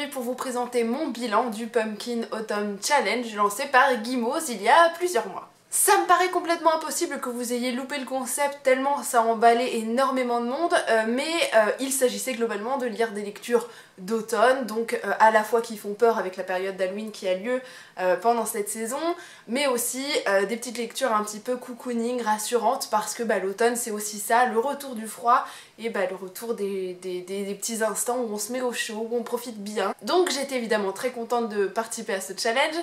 pour vous présenter mon bilan du Pumpkin Autumn Challenge lancé par Gimoz il y a plusieurs mois. Ça me paraît complètement impossible que vous ayez loupé le concept tellement ça a emballé énormément de monde, mais il s'agissait globalement de lire des lectures d'automne, donc à la fois qui font peur avec la période d'Halloween qui a lieu pendant cette saison, mais aussi des petites lectures un petit peu cocooning, rassurantes, parce que l'automne c'est aussi ça, le retour du froid et le retour des petits instants où on se met au chaud, où on profite bien. Donc j'étais évidemment très contente de participer à ce challenge.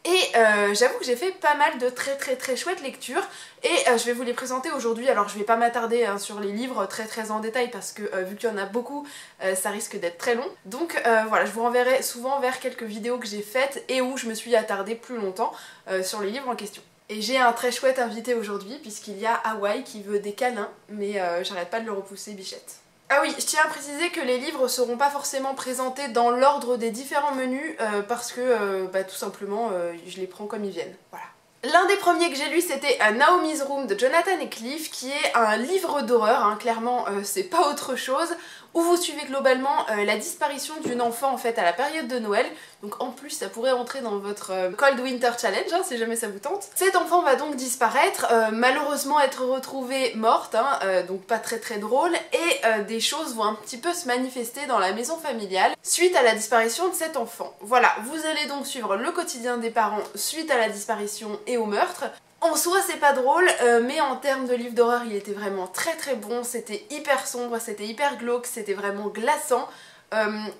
Et j'avoue que j'ai fait pas mal de très chouettes lectures et je vais vous les présenter aujourd'hui. Alors je vais pas m'attarder sur les livres très en détail parce que vu qu'il y en a beaucoup, ça risque d'être très long. Donc voilà, je vous renverrai souvent vers quelques vidéos que j'ai faites et où je me suis attardée plus longtemps sur les livres en question. Et j'ai un très chouette invité aujourd'hui puisqu'il y a Hawaii qui veut des câlins, mais j'arrête pas de le repousser, bichette. Ah oui, je tiens à préciser que les livres seront pas forcément présentés dans l'ordre des différents menus parce que tout simplement je les prends comme ils viennent, voilà. L'un des premiers que j'ai lu c'était Naomi's Room de Jonathan Ecliffe, qui est un livre d'horreur, hein, clairement c'est pas autre chose, où vous suivez globalement la disparition d'une enfant en fait à la période de Noël. Donc en plus ça pourrait entrer dans votre Cold Winter Challenge hein, si jamais ça vous tente. Cet enfant va donc disparaître, malheureusement être retrouvée morte, hein, donc pas très drôle, et des choses vont un petit peu se manifester dans la maison familiale suite à la disparition de cet enfant. Voilà, vous allez donc suivre le quotidien des parents suite à la disparition et au meurtre. En soi c'est pas drôle, mais en termes de livre d'horreur il était vraiment très bon, c'était hyper sombre, c'était hyper glauque, c'était vraiment glaçant.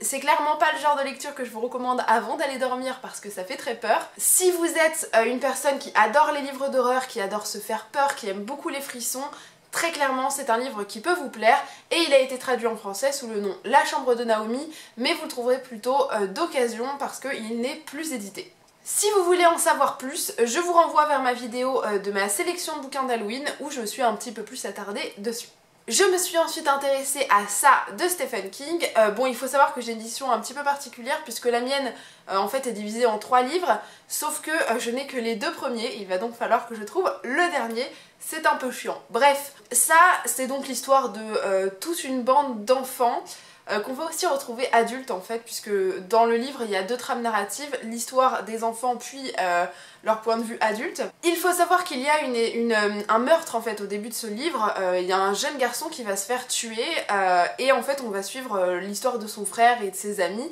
C'est clairement pas le genre de lecture que je vous recommande avant d'aller dormir parce que ça fait très peur. Si vous êtes une personne qui adore les livres d'horreur, qui adore se faire peur, qui aime beaucoup les frissons, très clairement c'est un livre qui peut vous plaire et il a été traduit en français sous le nom La Chambre de Naomi, mais vous le trouverez plutôt d'occasion parce qu'il n'est plus édité. Si vous voulez en savoir plus, je vous renvoie vers ma vidéo de ma sélection de bouquins d'Halloween où je me suis un petit peu plus attardée dessus. Je me suis ensuite intéressée à ça de Stephen King. Bon, il faut savoir que j'ai une édition un petit peu particulière puisque la mienne en fait est divisée en 3 livres, sauf que je n'ai que les 2 premiers, il va donc falloir que je trouve le dernier, c'est un peu chiant. Bref, ça c'est donc l'histoire de toute une bande d'enfants qu'on va aussi retrouver adultes en fait, puisque dans le livre il y a 2 trames narratives, l'histoire des enfants puis leur point de vue adulte. Il faut savoir qu'il y a un meurtre en fait au début de ce livre, il y a un jeune garçon qui va se faire tuer et en fait on va suivre l'histoire de son frère et de ses amis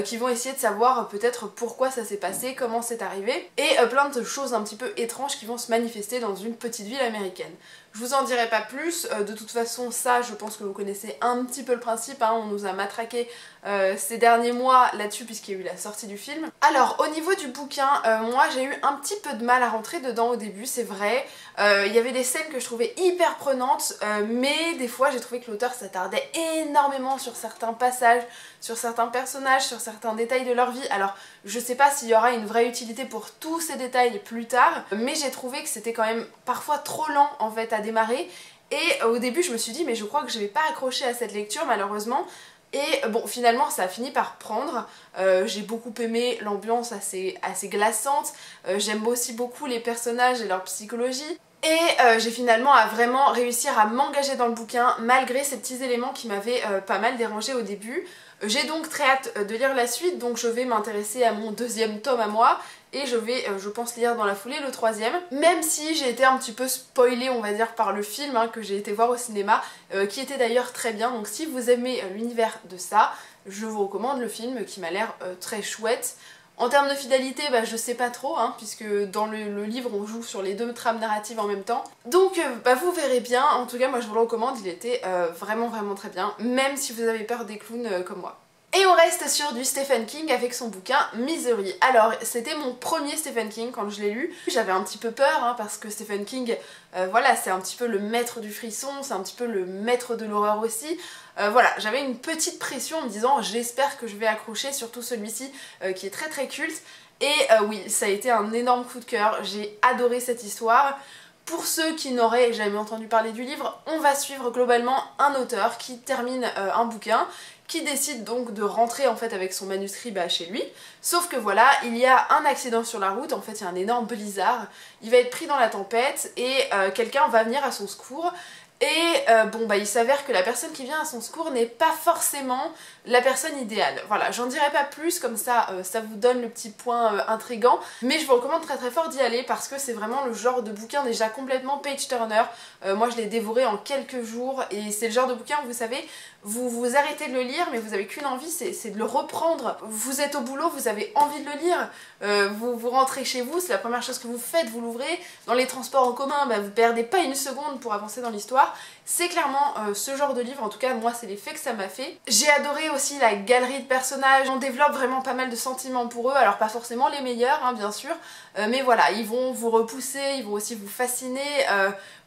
qui vont essayer de savoir peut-être pourquoi ça s'est passé, comment c'est arrivé, et plein de choses un petit peu étranges qui vont se manifester dans une petite ville américaine. Je vous en dirai pas plus, de toute façon ça je pense que vous connaissez un petit peu le principe, hein, on nous a matraqué ces derniers mois là-dessus puisqu'il y a eu la sortie du film. Alors au niveau du bouquin, moi j'ai eu un petit peu de mal à rentrer dedans au début, c'est vrai. Il y avait des scènes que je trouvais hyper prenantes, mais des fois j'ai trouvé que l'auteur s'attardait énormément sur certains passages, sur certains personnages, sur certains détails de leur vie. Alors je sais pas s'il y aura une vraie utilité pour tous ces détails plus tard, mais j'ai trouvé que c'était quand même parfois trop lent en fait à démarrer. Et au début je me suis dit mais je crois que je vais pas accrocher à cette lecture malheureusement. Et bon, finalement ça a fini par prendre, j'ai beaucoup aimé l'ambiance assez glaçante, j'aime aussi beaucoup les personnages et leur psychologie. Et j'ai finalement vraiment réussi à m'engager dans le bouquin malgré ces petits éléments qui m'avaient pas mal dérangé au début. J'ai donc très hâte de lire la suite, donc je vais m'intéresser à mon 2e tome à moi et je vais, je pense, lire dans la foulée le 3e, même si j'ai été un petit peu spoilée, on va dire, par le film hein, que j'ai été voir au cinéma, qui était d'ailleurs très bien, donc si vous aimez l'univers de ça, je vous recommande le film qui m'a l'air très chouette. En termes de fidélité, je sais pas trop, hein, puisque dans le livre on joue sur les 2 trames narratives en même temps. Donc vous verrez bien, en tout cas moi je vous le recommande, il était vraiment très bien, même si vous avez peur des clowns comme moi. Et on reste sur du Stephen King avec son bouquin Misery. Alors c'était mon premier Stephen King quand je l'ai lu. J'avais un petit peu peur hein, parce que Stephen King, voilà, c'est un petit peu le maître du frisson, c'est un petit peu le maître de l'horreur aussi. Voilà, j'avais une petite pression en me disant j'espère que je vais accrocher, surtout celui-ci qui est très culte. Et oui, ça a été un énorme coup de cœur, j'ai adoré cette histoire. Pour ceux qui n'auraient jamais entendu parler du livre, on va suivre globalement un auteur qui termine un bouquin, qui décide donc de rentrer en fait avec son manuscrit chez lui. Sauf que voilà, il y a un accident sur la route, en fait il y a un énorme blizzard, il va être pris dans la tempête et quelqu'un va venir à son secours. bon bah il s'avère que la personne qui vient à son secours n'est pas forcément la personne idéale. Voilà, j'en dirai pas plus, comme ça ça vous donne le petit point intriguant, mais je vous recommande très très fort d'y aller parce que c'est vraiment le genre de bouquin déjà complètement page turner. Moi je l'ai dévoré en quelques jours et c'est le genre de bouquin où vous savez, vous arrêtez de le lire mais vous avez qu'une envie, c'est de le reprendre. Vous êtes au boulot, vous avez envie de le lire, vous rentrez chez vous, c'est la première chose que vous faites, vous l'ouvrez. Dans les transports en commun, bah, vous perdez pas une seconde pour avancer dans l'histoire. C'est clairement ce genre de livre, en tout cas moi c'est l'effet que ça m'a fait. J'ai adoré aussi la galerie de personnages, on développe vraiment pas mal de sentiments pour eux, alors pas forcément les meilleurs hein, bien sûr, mais voilà, ils vont vous repousser, ils vont aussi vous fasciner,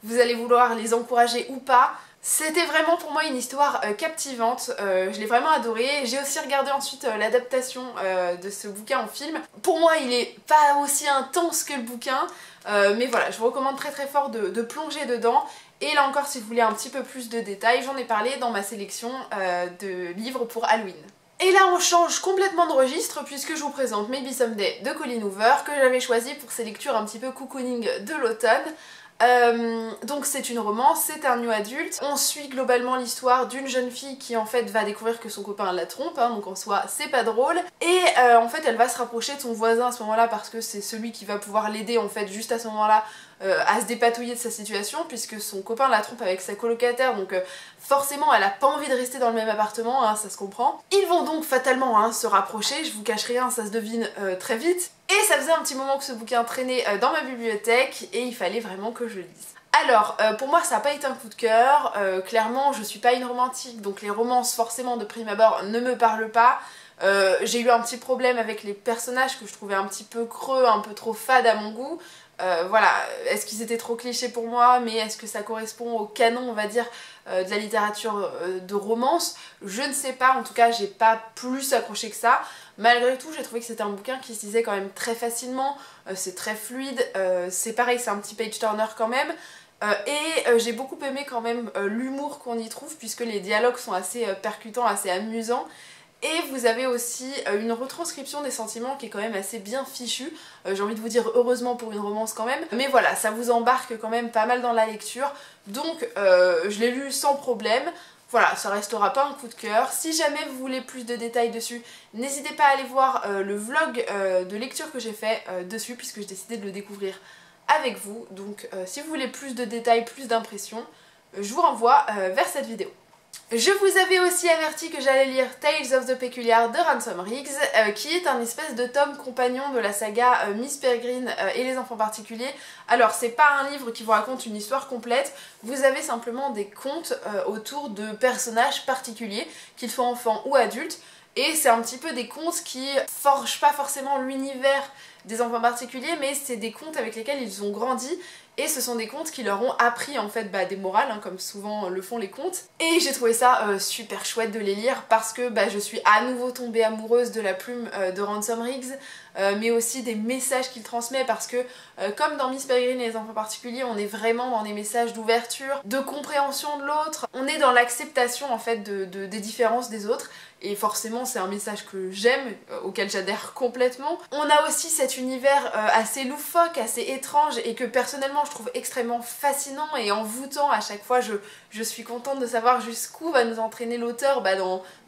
vous allez vouloir les encourager ou pas. C'était vraiment pour moi une histoire captivante, je l'ai vraiment adoré. J'ai aussi regardé ensuite l'adaptation de ce bouquin en film. Pour moi il est pas aussi intense que le bouquin, mais voilà, je vous recommande très très fort de plonger dedans. Et là encore, si vous voulez un petit peu plus de détails, j'en ai parlé dans ma sélection de livres pour Halloween. Et là on change complètement de registre puisque je vous présente Maybe Someday de Colleen Hoover que j'avais choisi pour ces lectures un petit peu cocooning de l'automne. Donc c'est une romance, c'est un new adulte. On suit globalement l'histoire d'une jeune fille qui en fait va découvrir que son copain la trompe, hein, donc en soi c'est pas drôle. Et en fait elle va se rapprocher de son voisin à ce moment-là parce que c'est celui qui va pouvoir l'aider en fait juste à ce moment-là à se dépatouiller de sa situation puisque son copain la trompe avec sa colocataire, donc forcément elle a pas envie de rester dans le même appartement, hein, ça se comprend. Ils vont donc fatalement hein, se rapprocher, je vous cache rien, ça se devine très vite. Et ça faisait un petit moment que ce bouquin traînait dans ma bibliothèque et il fallait vraiment que je le lise. Alors, pour moi ça n'a pas été un coup de cœur, clairement je suis pas une romantique, donc les romances forcément de prime abord ne me parlent pas. J'ai eu un petit problème avec les personnages que je trouvais un petit peu creux, un peu trop fades à mon goût. Voilà, est-ce qu'ils étaient trop clichés pour moi, mais est-ce que ça correspond au canon, on va dire, de la littérature de romance? Je ne sais pas, en tout cas j'ai pas plus accroché que ça. Malgré tout, j'ai trouvé que c'était un bouquin qui se lisait quand même très facilement, c'est très fluide, c'est pareil, c'est un petit page turner quand même. Et j'ai beaucoup aimé quand même l'humour qu'on y trouve puisque les dialogues sont assez percutants, assez amusants. Et vous avez aussi une retranscription des sentiments qui est quand même assez bien fichue. J'ai envie de vous dire heureusement pour une romance quand même. Mais voilà, ça vous embarque quand même pas mal dans la lecture. Donc je l'ai lu sans problème. Voilà, ça restera pas un coup de cœur. Si jamais vous voulez plus de détails dessus, n'hésitez pas à aller voir le vlog de lecture que j'ai fait dessus puisque j'ai décidé de le découvrir avec vous. Donc si vous voulez plus de détails, plus d'impressions, je vous renvoie vers cette vidéo. Je vous avais aussi averti que j'allais lire Tales of the Peculiar de Ransom Riggs, qui est un espèce de tome compagnon de la saga Miss Peregrine et les enfants particuliers. Alors c'est pas un livre qui vous raconte une histoire complète, vous avez simplement des contes autour de personnages particuliers, qu'ils soient enfants ou adultes, et c'est un petit peu des contes qui forgent pas forcément l'univers des enfants particuliers, mais c'est des contes avec lesquels ils ont grandi. Et ce sont des contes qui leur ont appris en fait des morales, hein, comme souvent le font les contes. Et j'ai trouvé ça super chouette de les lire parce que je suis à nouveau tombée amoureuse de la plume de Ransom Riggs, mais aussi des messages qu'il transmet parce que comme dans Miss Peregrine et les enfants particuliers, on est vraiment dans des messages d'ouverture, de compréhension de l'autre, on est dans l'acceptation en fait des différences des autres. Et forcément c'est un message que j'aime, auquel j'adhère complètement. On a aussi cet univers assez loufoque, assez étrange et que personnellement je trouve extrêmement fascinant et envoûtant. À chaque fois je suis contente de savoir jusqu'où va nous entraîner l'auteur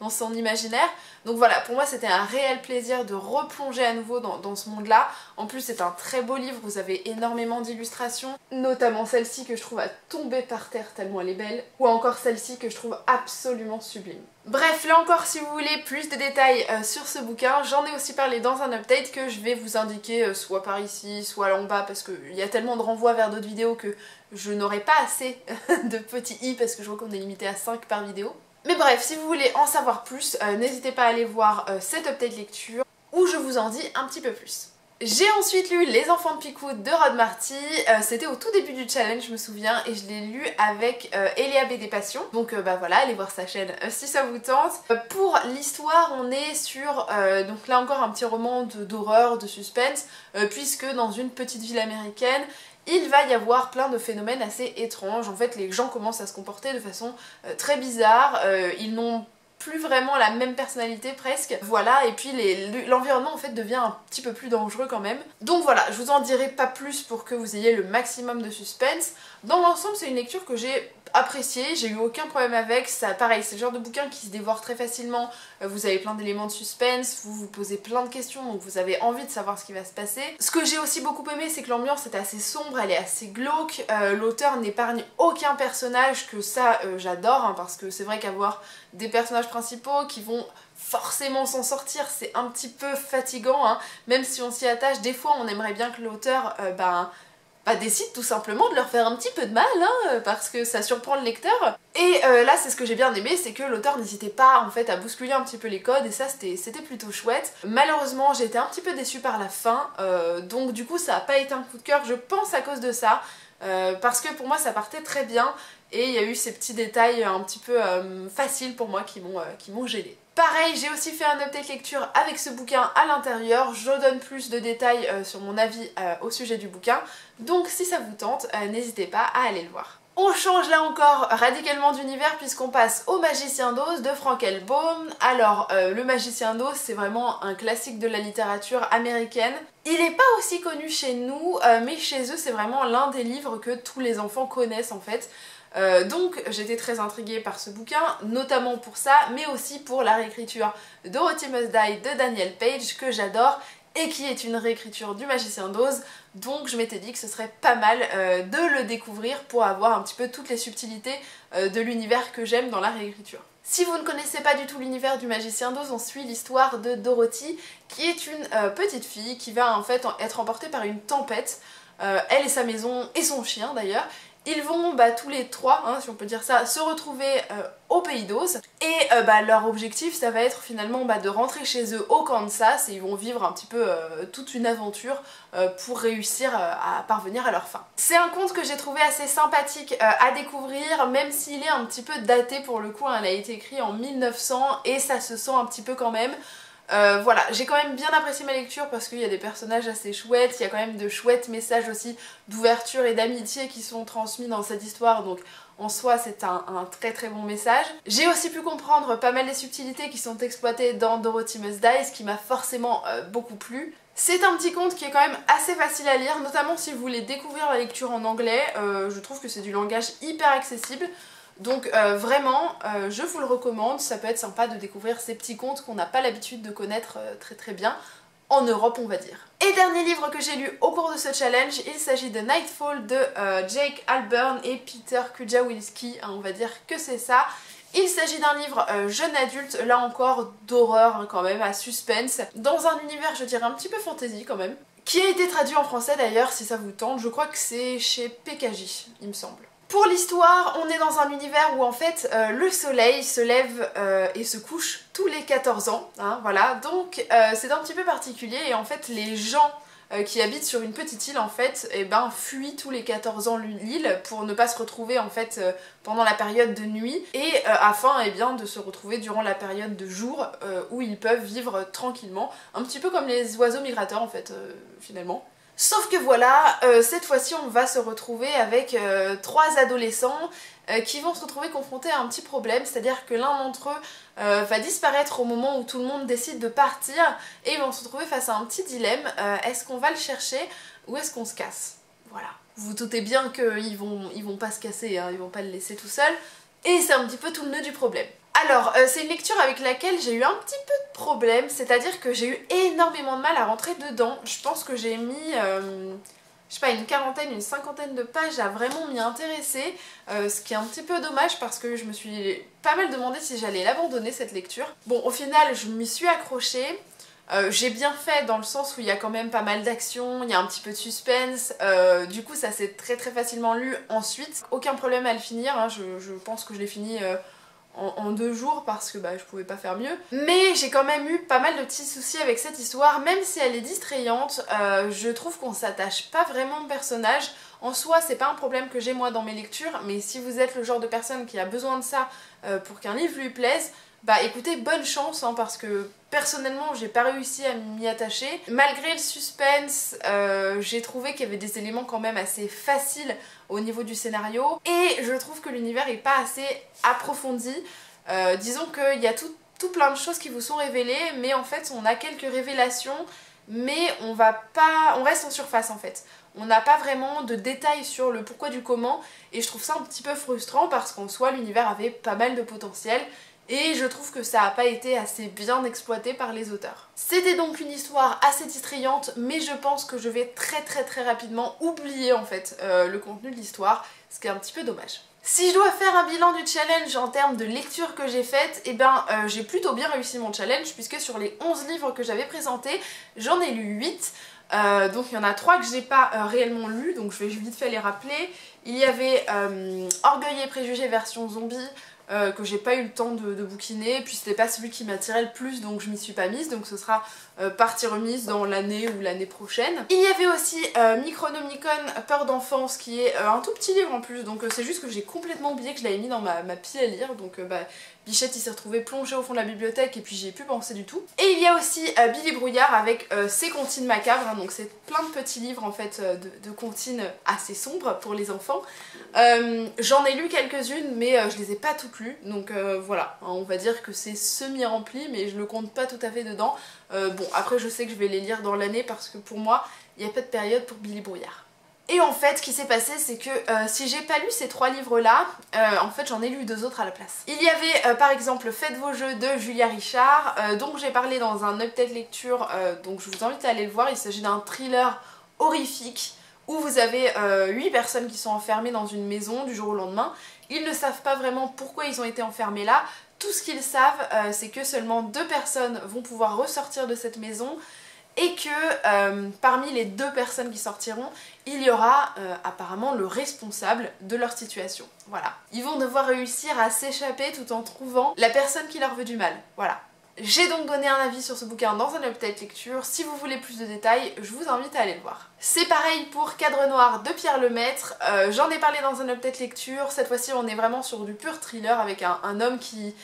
dans son imaginaire. Donc voilà, pour moi c'était un réel plaisir de replonger à nouveau dans ce monde-là. En plus c'est un très beau livre, vous avez énormément d'illustrations, notamment celle-ci que je trouve à tomber par terre tellement elle est belle, ou encore celle-ci que je trouve absolument sublime. Bref, là encore si vous voulez plus de détails sur ce bouquin, j'en ai aussi parlé dans un update que je vais vous indiquer soit par ici, soit là en bas, parce qu'il y a tellement de renvois vers d'autres vidéos que je n'aurai pas assez de petits i parce que je vois qu'on est limité à 5 par vidéo. Mais bref, si vous voulez en savoir plus, n'hésitez pas à aller voir cette update lecture où je vous en dis un petit peu plus. J'ai ensuite lu Les Enfants de Picoud de Rod Marty, c'était au tout début du challenge je me souviens, et je l'ai lu avec Eléa BD Passion, donc voilà, allez voir sa chaîne si ça vous tente. Pour l'histoire on est sur, donc là encore un petit roman d'horreur, de suspense, puisque dans une petite ville américaine, il va y avoir plein de phénomènes assez étranges. En fait les gens commencent à se comporter de façon très bizarre, ils n'ont plus vraiment la même personnalité presque. Voilà, et puis l'environnement en fait devient un petit peu plus dangereux quand même. Donc voilà, je vous en dirai pas plus pour que vous ayez le maximum de suspense. Dans l'ensemble, c'est une lecture que j'ai appréciée, j'ai eu aucun problème avec. Ça, pareil, c'est le genre de bouquin qui se dévore très facilement. Vous avez plein d'éléments de suspense, vous vous posez plein de questions, donc vous avez envie de savoir ce qui va se passer. Ce que j'ai aussi beaucoup aimé, c'est que l'ambiance est assez sombre, elle est assez glauque. L'auteur n'épargne aucun personnage, que ça j'adore, hein, parce que c'est vrai qu'avoir des personnages principaux qui vont forcément s'en sortir, c'est un petit peu fatigant, hein. Même si on s'y attache, des fois on aimerait bien que l'auteur décide tout simplement de leur faire un petit peu de mal, hein, parce que ça surprend le lecteur. Et là, c'est ce que j'ai bien aimé, c'est que l'auteur n'hésitait pas en fait à bousculer un petit peu les codes, et ça c'était plutôt chouette. Malheureusement, j'ai été un petit peu déçue par la fin, donc du coup ça n'a pas été un coup de cœur, je pense à cause de ça, parce que pour moi ça partait très bien, et il y a eu ces petits détails un petit peu faciles pour moi qui m'ont gênée. Pareil, j'ai aussi fait un update lecture avec ce bouquin à l'intérieur, je donne plus de détails sur mon avis au sujet du bouquin, donc si ça vous tente, n'hésitez pas à aller le voir. On change là encore radicalement d'univers puisqu'on passe au Magicien d'Oz de Frank L. Baum. Alors, le Magicien d'Oz, c'est vraiment un classique de la littérature américaine. Il n'est pas aussi connu chez nous, mais chez eux, c'est vraiment l'un des livres que tous les enfants connaissent en fait. Donc j'étais très intriguée par ce bouquin, notamment pour ça, mais aussi pour la réécriture de Dorothy Must Die de Daniel Page, que j'adore, et qui est une réécriture du Magicien d'Oz, donc je m'étais dit que ce serait pas mal de le découvrir pour avoir un petit peu toutes les subtilités de l'univers que j'aime dans la réécriture. Si vous ne connaissez pas du tout l'univers du Magicien d'Oz, on suit l'histoire de Dorothy, qui est une petite fille qui va en fait être emportée par une tempête, elle et sa maison, et son chien d'ailleurs. Ils vont tous les trois, hein, si on peut dire ça, se retrouver au pays d'Oz, et leur objectif ça va être finalement de rentrer chez eux au Kansas, et ils vont vivre un petit peu toute une aventure pour réussir à parvenir à leur fin. C'est un conte que j'ai trouvé assez sympathique à découvrir, même s'il est un petit peu daté pour le coup, hein, il a été écrit en 1900 et ça se sent un petit peu quand même. Voilà, j'ai quand même bien apprécié ma lecture parce qu'il y a des personnages assez chouettes, il y a quand même de chouettes messages aussi d'ouverture et d'amitié qui sont transmis dans cette histoire, donc en soi c'est un très très bon message. J'ai aussi pu comprendre pas mal des subtilités qui sont exploitées dans Dorothy Must Die, ce qui m'a forcément beaucoup plu. C'est un petit conte qui est quand même assez facile à lire, notamment si vous voulez découvrir la lecture en anglais, je trouve que c'est du langage hyper accessible. Donc vraiment, je vous le recommande, ça peut être sympa de découvrir ces petits contes qu'on n'a pas l'habitude de connaître très très bien, en Europe on va dire. Et dernier livre que j'ai lu au cours de ce challenge, il s'agit de Nightfall de Jake Alburn et Peter Kujawski, hein, on va dire que c'est ça. Il s'agit d'un livre jeune adulte, là encore d'horreur hein, quand même, à suspense, dans un univers je dirais un petit peu fantasy quand même, qui a été traduit en français d'ailleurs si ça vous tente, je crois que c'est chez PKJ il me semble. Pour l'histoire, on est dans un univers où en fait le soleil se lève et se couche tous les 14 ans, hein, voilà, donc c'est un petit peu particulier et en fait les gens qui habitent sur une petite île en fait, fuient tous les 14 ans l'île pour ne pas se retrouver en fait pendant la période de nuit et afin de se retrouver durant la période de jour où ils peuvent vivre tranquillement, un petit peu comme les oiseaux migrateurs en fait finalement. Sauf que voilà, cette fois-ci on va se retrouver avec trois adolescents qui vont se retrouver confrontés à un petit problème, c'est-à-dire que l'un d'entre eux va disparaître au moment où tout le monde décide de partir et ils vont se retrouver face à un petit dilemme, est-ce qu'on va le chercher ou est-ce qu'on se casse? Voilà. Vous vous doutez bien qu'ils vont pas se casser, hein, ils vont pas le laisser tout seul, et c'est un petit peu tout le nœud du problème. Alors, c'est une lecture avec laquelle j'ai eu un petit peu de problème, c'est-à-dire que j'ai eu énormément de mal à rentrer dedans. Je pense que j'ai mis, je sais pas, une quarantaine, une cinquantaine de pages à vraiment m'y intéresser, ce qui est un petit peu dommage parce que je me suis pas mal demandé si j'allais l'abandonner cette lecture. Bon, au final, je m'y suis accrochée. J'ai bien fait dans le sens où il y a quand même pas mal d'action, il y a un petit peu de suspense, du coup ça s'est très très facilement lu ensuite. Aucun problème à le finir, hein, je pense que je l'ai fini en 2 jours parce que je pouvais pas faire mieux. Mais j'ai quand même eu pas mal de petits soucis avec cette histoire, même si elle est distrayante, je trouve qu'on s'attache pas vraiment au personnage. En soi c'est pas un problème que j'ai moi dans mes lectures, mais si vous êtes le genre de personne qui a besoin de ça pour qu'un livre lui plaise, écoutez, bonne chance hein, parce que personnellement j'ai pas réussi à m'y attacher. Malgré le suspense, j'ai trouvé qu'il y avait des éléments quand même assez faciles au niveau du scénario et je trouve que l'univers est pas assez approfondi. Disons qu'il y a tout plein de choses qui vous sont révélées, mais en fait on a quelques révélations, mais on reste en surface en fait. On n'a pas vraiment de détails sur le pourquoi du comment, et je trouve ça un petit peu frustrant parce qu'en soi l'univers avait pas mal de potentiel, et je trouve que ça n'a pas été assez bien exploité par les auteurs. C'était donc une histoire assez distrayante, mais je pense que je vais très rapidement oublier en fait le contenu de l'histoire, ce qui est un petit peu dommage. Si je dois faire un bilan du challenge en termes de lecture que j'ai faite, eh ben j'ai plutôt bien réussi mon challenge, puisque sur les 11 livres que j'avais présentés, j'en ai lu 8. Donc il y en a 3 que j'ai pas réellement lus, donc je vais vite fait les rappeler. Il y avait Orgueil et Préjugés version zombie, que j'ai pas eu le temps de bouquiner, puis c'était pas celui qui m'attirait le plus, donc je m'y suis pas mise, donc ce sera partie remise dans l'année ou l'année prochaine. Il y avait aussi Micronomicon, Peur d'enfance, qui est un tout petit livre en plus, donc c'est juste que j'ai complètement oublié que je l'avais mis dans ma pile à lire, donc Bichette il s'est retrouvé plongé au fond de la bibliothèque et puis j'y ai plus pensé du tout. Et il y a aussi Billy Brouillard avec ses comptines macabres, hein, donc c'est plein de petits livres en fait de comptines assez sombres pour les enfants. J'en ai lu quelques-unes mais je les ai pas toutes lues, donc voilà, hein, on va dire que c'est semi-rempli mais je le compte pas tout à fait dedans. Bon après je sais que je vais les lire dans l'année parce que pour moi il n'y a pas de période pour Billy Brouillard. Et en fait, ce qui s'est passé, c'est que si j'ai pas lu ces 3 livres-là, en fait j'en ai lu 2 autres à la place. Il y avait par exemple Faites vos jeux de Julia Richard, dont j'ai parlé dans un update lecture, donc je vous invite à aller le voir. Il s'agit d'un thriller horrifique où vous avez 8 personnes qui sont enfermées dans une maison du jour au lendemain. Ils ne savent pas vraiment pourquoi ils ont été enfermés là. Tout ce qu'ils savent, c'est que seulement 2 personnes vont pouvoir ressortir de cette maison, et que parmi les 2 personnes qui sortiront, il y aura apparemment le responsable de leur situation. Voilà. Ils vont devoir réussir à s'échapper tout en trouvant la personne qui leur veut du mal. Voilà. J'ai donc donné un avis sur ce bouquin dans un update lecture. Si vous voulez plus de détails, je vous invite à aller le voir. C'est pareil pour Cadre Noir de Pierre Lemaitre. J'en ai parlé dans un update lecture. Cette fois-ci, on est vraiment sur du pur thriller avec un homme qui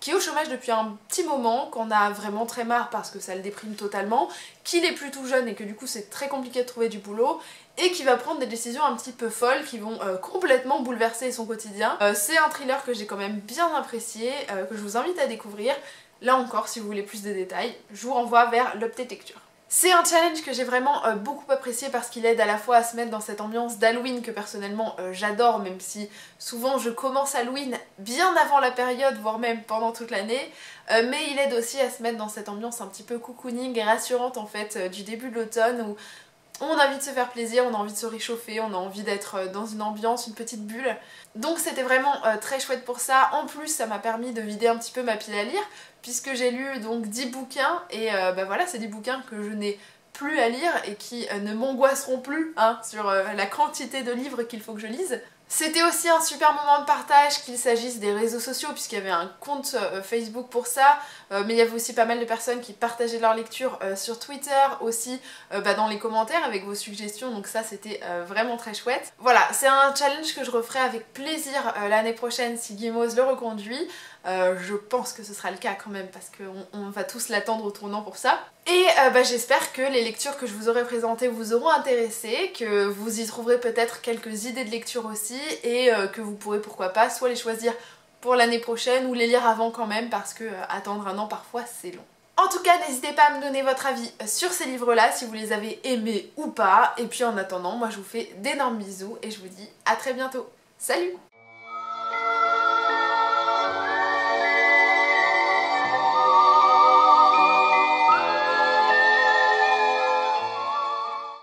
est au chômage depuis un petit moment, qu'on a vraiment très marre parce que ça le déprime totalement, qu'il est plus tout jeune et que du coup c'est très compliqué de trouver du boulot, et qui va prendre des décisions un petit peu folles qui vont complètement bouleverser son quotidien. C'est un thriller que j'ai quand même bien apprécié, que je vous invite à découvrir. Là encore, si vous voulez plus de détails, je vous renvoie vers l'update lecture. C'est un challenge que j'ai vraiment beaucoup apprécié parce qu'il aide à la fois à se mettre dans cette ambiance d'Halloween que personnellement j'adore, même si souvent je commence Halloween bien avant la période, voire même pendant toute l'année, mais il aide aussi à se mettre dans cette ambiance un petit peu cocooning et rassurante en fait du début de l'automne où on a envie de se faire plaisir, on a envie de se réchauffer, on a envie d'être dans une ambiance, une petite bulle. Donc c'était vraiment très chouette pour ça. En plus ça m'a permis de vider un petit peu ma pile à lire, puisque j'ai lu donc 10 bouquins et voilà, c'est des bouquins que je n'ai plus à lire et qui ne m'angoisseront plus hein, sur la quantité de livres qu'il faut que je lise. C'était aussi un super moment de partage, qu'il s'agisse des réseaux sociaux, puisqu'il y avait un compte Facebook pour ça, mais il y avait aussi pas mal de personnes qui partageaient leur lecture sur Twitter, aussi dans les commentaires avec vos suggestions, donc ça c'était vraiment très chouette. Voilà, c'est un challenge que je referai avec plaisir l'année prochaine si Gimoz le reconduit. Je pense que ce sera le cas quand même parce qu'on va tous l'attendre au tournant pour ça. Et j'espère que les lectures que je vous aurai présentées vous auront intéressé, que vous y trouverez peut-être quelques idées de lecture aussi et que vous pourrez pourquoi pas soit les choisir pour l'année prochaine ou les lire avant quand même parce que attendre un an parfois c'est long. En tout cas, n'hésitez pas à me donner votre avis sur ces livres-là, si vous les avez aimés ou pas. Et puis en attendant, moi je vous fais d'énormes bisous et je vous dis à très bientôt. Salut!